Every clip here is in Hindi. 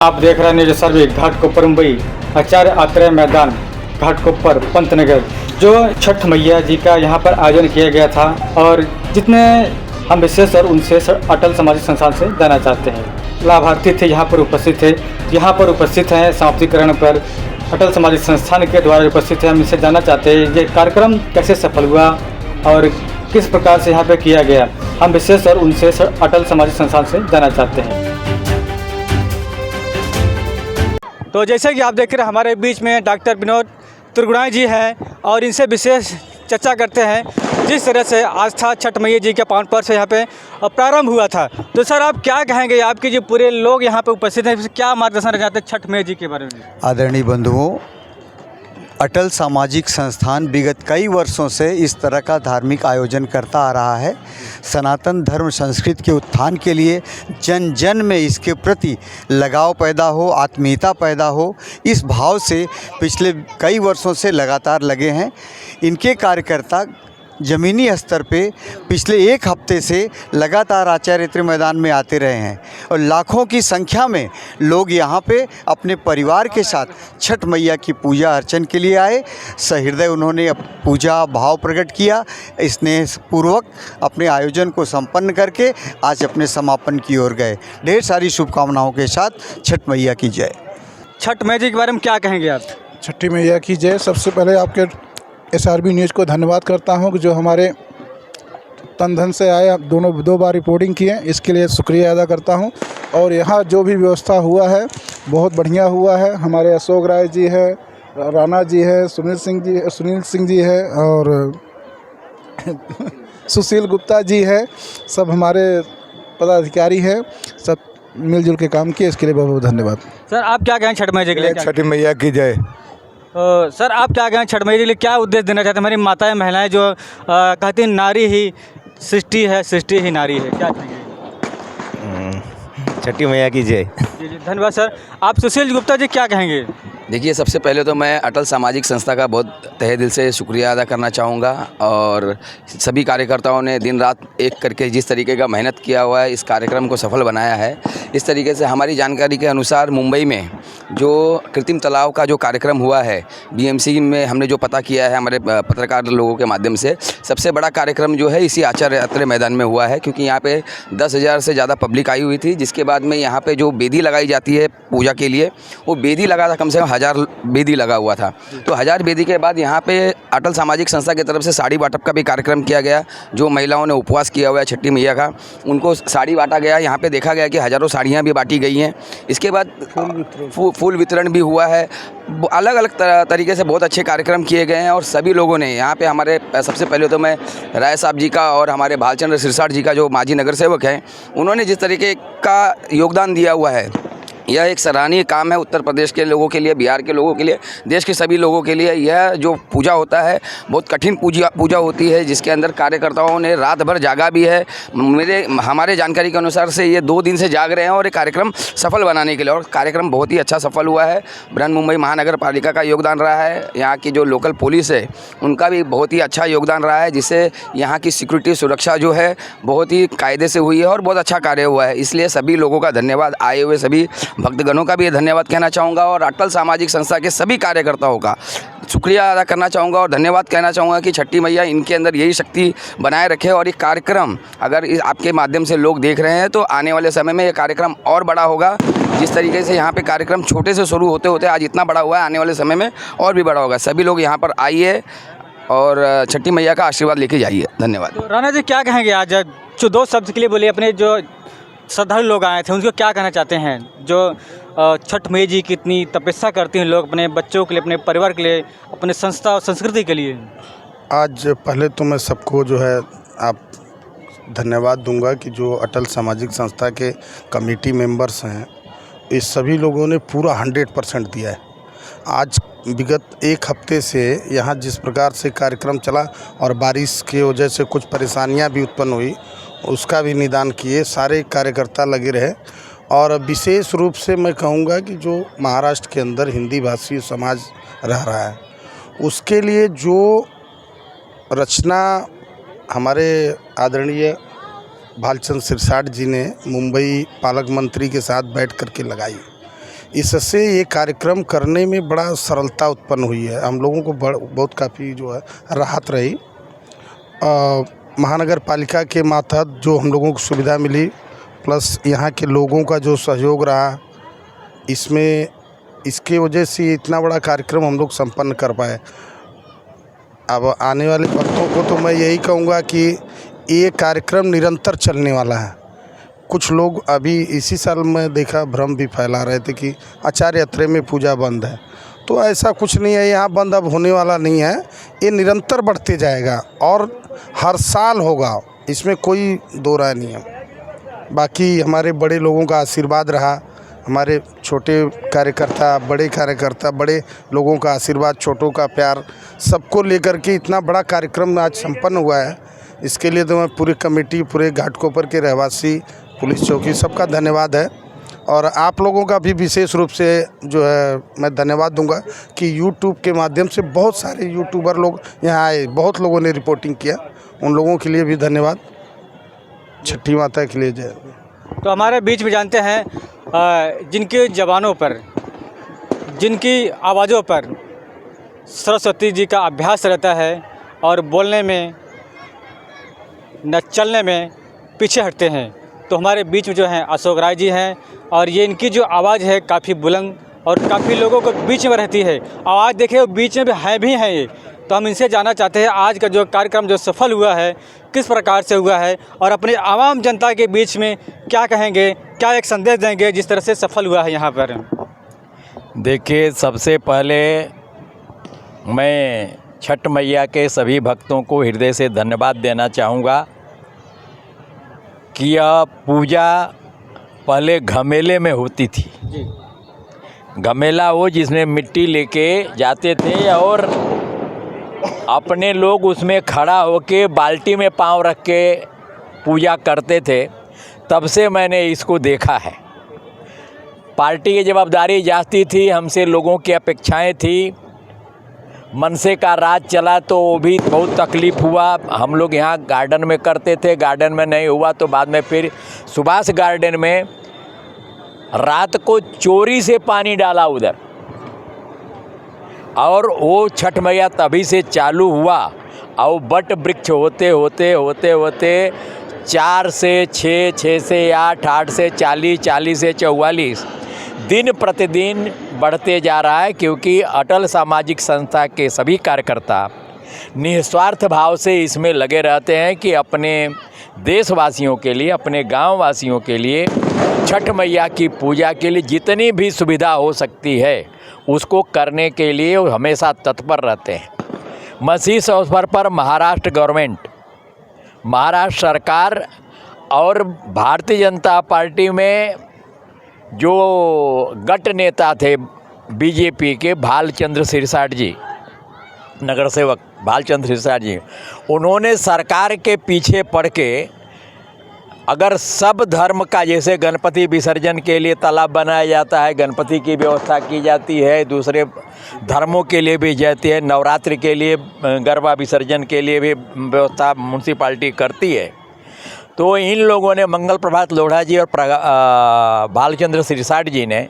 आप देख रहे हैं न्यूज सर्वे घाटकोपर मुंबई आचार्य आत्रेय मैदान घाटकोपर पंतनगर। जो छठ मैया जी का यहाँ पर आयोजन किया गया था और जितने हम विशेष और उनसे अटल सामाजिक संस्थान से जाना चाहते हैं लाभार्थी थे यहाँ पर उपस्थित थे। यहाँ पर उपस्थित हैं समाप्तिकरण पर अटल सामाजिक संस्थान के द्वारा उपस्थित हैं। हम इनसे जानना चाहते हैं ये कार्यक्रम कैसे सफल हुआ और किस प्रकार से यहाँ पर किया गया। हम विशेष और उनसे अटल सामाजिक संस्थान से जानना चाहते हैं। तो जैसे कि आप देख रहे हैं हमारे बीच में डॉक्टर विनोद त्रिगुणाई जी हैं और इनसे विशेष चर्चा करते हैं जिस तरह से आस्था छठ मैया जी के पावन पर्व से यहाँ पे प्रारंभ हुआ था। तो सर आप क्या कहेंगे, आपके जो पूरे लोग यहाँ पे उपस्थित हैं क्या मार्गदर्शन रह जाते हैं छठ मैया जी के बारे में? आदरणीय बंधुओं, अटल सामाजिक संस्थान विगत कई वर्षों से इस तरह का धार्मिक आयोजन करता आ रहा है। सनातन धर्म संस्कृति के उत्थान के लिए जन जन में इसके प्रति लगाव पैदा हो, आत्मीयता पैदा हो, इस भाव से पिछले कई वर्षों से लगातार लगे हैं। इनके कार्यकर्ता ज़मीनी स्तर पे पिछले एक हफ्ते से लगातार आचार्य आत्रेय मैदान में आते रहे हैं और लाखों की संख्या में लोग यहाँ पे अपने परिवार के साथ छठ मैया की पूजा अर्चन के लिए आए। सहृदय उन्होंने पूजा भाव प्रकट किया, स्नेहपूर्वक अपने आयोजन को संपन्न करके आज अपने समापन की ओर गए। ढेर सारी शुभकामनाओं के साथ छठ मैया की जय। छठ मैया जी के बारे में क्या कहेंगे आप? छठी मैया की जय। सबसे पहले आपके SRB न्यूज़ को धन्यवाद करता हूं कि जो हमारे तन धन से आए दो बार रिपोर्टिंग किए, इसके लिए शुक्रिया अदा करता हूं। और यहाँ जो भी व्यवस्था हुआ है बहुत बढ़िया हुआ है। हमारे अशोक राय जी है, राणा जी है, सुनील सिंह जी है और सुशील गुप्ता जी है, सब हमारे पदाधिकारी हैं, सब मिलजुल के काम किए, इसके लिए बहुत बहुत धन्यवाद। सर आप क्या कहें छठ मैया जी के लिए? छठी मैया की जय। सर आप क्या कहें छठ मैया जी के लिए क्या उद्देश्य देना चाहते हैं? हमारी माताएं महिलाएं जो कहती हैं नारी ही सृष्टि है, सृष्टि ही नारी है, क्या कहेंगे? छठी मैया की जय। जी जी धन्यवाद सर। आप सुशील गुप्ता जी क्या कहेंगे? देखिए, सबसे पहले तो मैं अटल सामाजिक संस्था का बहुत तहे दिल से शुक्रिया अदा करना चाहूँगा और सभी कार्यकर्ताओं ने दिन रात एक करके जिस तरीके का मेहनत किया हुआ है इस कार्यक्रम को सफल बनाया है। इस तरीके से हमारी जानकारी के अनुसार मुंबई में जो कृत्रिम तालाब का जो कार्यक्रम हुआ है BMC में हमने जो पता किया है हमारे पत्रकार लोगों के माध्यम से, सबसे बड़ा कार्यक्रम जो है इसी आचार्य आत्रेय मैदान में हुआ है, क्योंकि यहाँ पे 10,000 से ज़्यादा पब्लिक आई हुई थी। जिसके बाद में यहाँ पे जो बेदी लगाई जाती है पूजा के लिए, वो बेदी लगा था, कम से कम 1000 बेदी लगा हुआ था। तो 1000 बेदी के बाद यहाँ पे अटल सामाजिक संस्था की तरफ से साड़ी बाँटप का भी कार्यक्रम किया गया। जो महिलाओं ने उपवास किया हुआ है छठी मैया का, उनको साड़ी बांटा गया। यहाँ पे देखा गया कि हज़ारों साड़ियाँ भी बांटी गई हैं। इसके बाद फूल वितरण भी हुआ है। अलग अलग तरीके से बहुत अच्छे कार्यक्रम किए गए हैं और सभी लोगों ने यहाँ पे हमारे सबसे पहले तो मैं राय साहब जी का और हमारे भालचंद्र सिरसाट जी का जो माजी नगर सेवक हैं, उन्होंने जिस तरीके का योगदान दिया हुआ है, यह एक सराहनीय काम है। उत्तर प्रदेश के लोगों के लिए, बिहार के लोगों के लिए, देश के सभी लोगों के लिए यह जो पूजा होता है बहुत कठिन पूजा होती है, जिसके अंदर कार्यकर्ताओं ने रात भर जागा भी है। हमारे जानकारी के अनुसार से ये 2 दिन से जाग रहे हैं और ये कार्यक्रम सफल बनाने के लिए, और कार्यक्रम बहुत ही अच्छा सफल हुआ है। बृहन्मुंबई महानगर पालिका का योगदान रहा है, यहाँ की जो लोकल पुलिस है उनका भी बहुत ही अच्छा योगदान रहा है, जिससे यहाँ की सिक्योरिटी सुरक्षा जो है बहुत ही कायदे से हुई है और बहुत अच्छा कार्य हुआ है। इसलिए सभी लोगों का धन्यवाद, आए हुए सभी भक्तगणों का भी धन्यवाद कहना चाहूँगा और अटल सामाजिक संस्था के सभी कार्यकर्ताओं का शुक्रिया अदा करना चाहूँगा और धन्यवाद कहना चाहूँगा कि छठी मैया इनके अंदर यही शक्ति बनाए रखे। और ये कार्यक्रम अगर आपके माध्यम से लोग देख रहे हैं तो आने वाले समय में ये कार्यक्रम और बड़ा होगा। जिस तरीके से यहाँ पे कार्यक्रम छोटे से शुरू होते होते आज इतना बड़ा हुआ है, आने वाले समय में और भी बड़ा होगा। सभी लोग यहाँ पर आइए और छठी मैया का आशीर्वाद लेके जाइए। धन्यवाद। तो राणा जी क्या कहेंगे आज जो 2 शब्द के लिए बोले, अपने जो श्रद्धालु लोग आए थे उनको क्या कहना चाहते हैं? जो छठ मैया जी की इतनी तपस्या करती हैं लोग अपने बच्चों के लिए, अपने परिवार के लिए, अपने संस्था और संस्कृति के लिए। आज पहले तो मैं सबको जो है आप धन्यवाद दूंगा कि जो अटल सामाजिक संस्था के कमेटी मेंबर्स हैं, इस सभी लोगों ने पूरा 100% दिया है। आज विगत एक हफ्ते से यहाँ जिस प्रकार से कार्यक्रम चला और बारिश की वजह से कुछ परेशानियाँ भी उत्पन्न हुई, उसका भी निदान किए, सारे कार्यकर्ता लगे रहे। और विशेष रूप से मैं कहूँगा कि जो महाराष्ट्र के अंदर हिंदी भाषी समाज रह रहा है, उसके लिए जो रचना हमारे आदरणीय भालचंद्र सिरसाट जी ने मुंबई पालक मंत्री के साथ बैठ करके लगाई, इससे ये कार्यक्रम करने में बड़ा सरलता उत्पन्न हुई है। हम लोगों को बहुत काफ़ी जो है राहत रही। महानगर पालिका के मातहत जो हम लोगों को सुविधा मिली, प्लस यहाँ के लोगों का जो सहयोग रहा, इसके वजह से इतना बड़ा कार्यक्रम हम लोग संपन्न कर पाए। अब आने वाले वक्तों को तो मैं यही कहूँगा कि ये कार्यक्रम निरंतर चलने वाला है। कुछ लोग अभी इसी साल में देखा भ्रम भी फैला रहे थे कि आचार्य अत्रेय में पूजा बंद है, तो ऐसा कुछ नहीं है। यहाँ बंद अब होने वाला नहीं है, ये निरंतर बढ़ते जाएगा और हर साल होगा, इसमें कोई दो राय नहीं है। बाकी हमारे बड़े लोगों का आशीर्वाद रहा, हमारे छोटे कार्यकर्ता, बड़े लोगों का आशीर्वाद, छोटों का प्यार, सबको लेकर के इतना बड़ा कार्यक्रम आज संपन्न हुआ है। इसके लिए तो मैं पूरी कमेटी, पूरे घाटकोपर के रहवासी, पुलिस चौकी, सबका धन्यवाद है। और आप लोगों का भी विशेष रूप से जो है मैं धन्यवाद दूंगा कि यूट्यूब के माध्यम से बहुत सारे यूट्यूबर लोग यहाँ आए, बहुत लोगों ने रिपोर्टिंग किया, उन लोगों के लिए भी धन्यवाद। छठी माता के लिए जय। तो हमारे बीच में जानते हैं जिनके जवानों पर, जिनकी आवाज़ों पर सरस्वती जी का अभ्यास रहता है और बोलने में न चलने में पीछे हटते हैं, तो हमारे बीच में जो हैं अशोक राय जी हैं और ये इनकी जो आवाज़ है काफ़ी बुलंद और काफ़ी लोगों को बीच में रहती है। आवाज़ देखिए बीच में भी हैं ये। तो हम इनसे जानना चाहते हैं आज का जो कार्यक्रम जो सफल हुआ है किस प्रकार से हुआ है और अपने आवाम जनता के बीच में क्या कहेंगे, क्या एक संदेश देंगे जिस तरह से सफल हुआ है यहाँ पर। देखिए, सबसे पहले मैं छठ मैया के सभी भक्तों को हृदय से धन्यवाद देना चाहूँगा कि यह पूजा पहले घमेले में होती थी। घमेला वो जिसमें मिट्टी लेके जाते थे और अपने लोग उसमें खड़ा होके बाल्टी में पाँव रख के पूजा करते थे। तब से मैंने इसको देखा है। पार्टी की जवाबदारी जाती थी, हमसे लोगों की अपेक्षाएं थी। मनसे का राज चला तो वो भी बहुत तकलीफ़ हुआ। हम लोग यहाँ गार्डन में करते थे, गार्डन में नहीं हुआ तो बाद में फिर सुभाष गार्डन में रात को चोरी से पानी डाला उधर, और वो छठ मैया तभी से चालू हुआ। और बट वृक्ष होते होते 4 से 6, 6 से 8, 8 से 40, 40 से 44 दिन प्रतिदिन बढ़ते जा रहा है, क्योंकि अटल सामाजिक संस्था के सभी कार्यकर्ता निस्वार्थ भाव से इसमें लगे रहते हैं कि अपने देशवासियों के लिए, अपने गांव वासियों के लिए, छठ मैया की पूजा के लिए जितनी भी सुविधा हो सकती है उसको करने के लिए वो हमेशा तत्पर रहते हैं। मसीह अवसर पर महाराष्ट्र गवर्नमेंट, महाराष्ट्र सरकार और भारतीय जनता पार्टी में जो गट नेता थे बीजेपी के भालचंद्र सिरसाट जी, नगर सेवक भालचंद्र सिरसाट जी, उन्होंने सरकार के पीछे पड़ के अगर सब धर्म का, जैसे गणपति विसर्जन के लिए तालाब बनाया जाता है, गणपति की व्यवस्था की जाती है, दूसरे धर्मों के लिए भी जाती है, नवरात्रि के लिए, गरबा विसर्जन के लिए भी व्यवस्था म्यूनसिपाल्टी करती है। तो इन लोगों ने, मंगल प्रभात लोढ़ा जी और भालचंद्र सिरसाट जी ने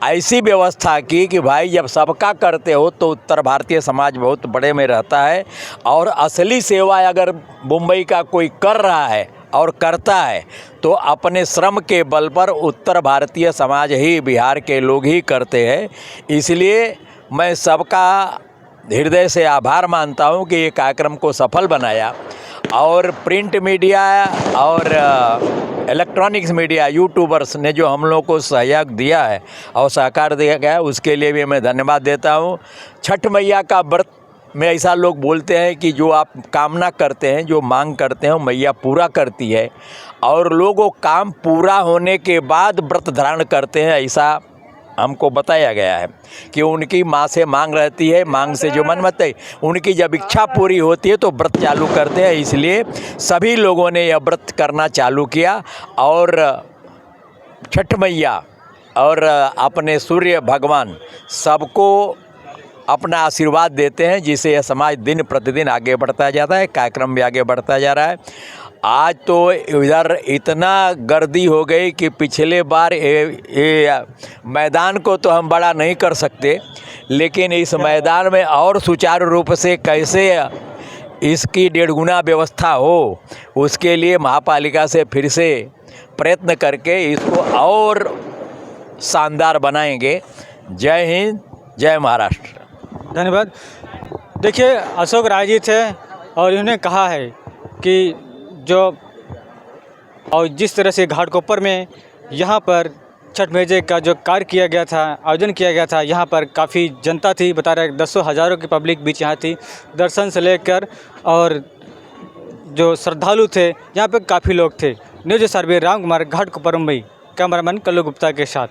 ऐसी व्यवस्था की कि भाई जब सबका करते हो तो उत्तर भारतीय समाज बहुत बड़े में रहता है, और असली सेवा अगर मुंबई का कोई कर रहा है और करता है तो अपने श्रम के बल पर उत्तर भारतीय समाज ही, बिहार के लोग ही करते हैं। इसलिए मैं सबका हृदय से आभार मानता हूं कि ये कार्यक्रम को सफल बनाया, और प्रिंट मीडिया और इलेक्ट्रॉनिक्स मीडिया, यूट्यूबर्स ने जो हम लोग को सहयोग दिया है और सहकार दिया गया है, उसके लिए भी मैं धन्यवाद देता हूं। छठ मैया का व्रत में ऐसा लोग बोलते हैं कि जो आप कामना करते हैं, जो मांग करते हैं, मैया पूरा करती है, और लोग वो काम पूरा होने के बाद व्रत धारण करते हैं, ऐसा हमको बताया गया है कि उनकी माँ से मांग रहती है, मांग से जो मन मत है, उनकी जब इच्छा पूरी होती है तो व्रत चालू करते हैं। इसलिए सभी लोगों ने यह व्रत करना चालू किया, और छठ मैया और अपने सूर्य भगवान सबको अपना आशीर्वाद देते हैं, जिससे यह समाज दिन प्रतिदिन आगे बढ़ता जाता है, कार्यक्रम भी आगे बढ़ता जा रहा है। आज तो इधर इतना गर्दी हो गई कि पिछले बार ये मैदान को तो हम बड़ा नहीं कर सकते, लेकिन इस मैदान में और सुचारू रूप से कैसे इसकी 1.5 गुना व्यवस्था हो, उसके लिए महापालिका से फिर से प्रयत्न करके इसको और शानदार बनाएंगे। जय हिंद, जय महाराष्ट्र। धन्यवाद। देखिए, अशोक राय जी थे और इन्होंने कहा है कि जो और जिस तरह से घाटकोपर में यहाँ पर छठ मेजे का जो कार्य किया गया था, आयोजन किया गया था, यहाँ पर काफ़ी जनता थी। बता रहे 10 हज़ारों की पब्लिक बीच यहाँ थी, दर्शन से लेकर और जो श्रद्धालु थे यहाँ पर काफ़ी लोग थे। न्यूज़ सर्वे राम कुमार, घाटकोपर, मुंबई। कैमरामैन कल्लू गुप्ता के साथ।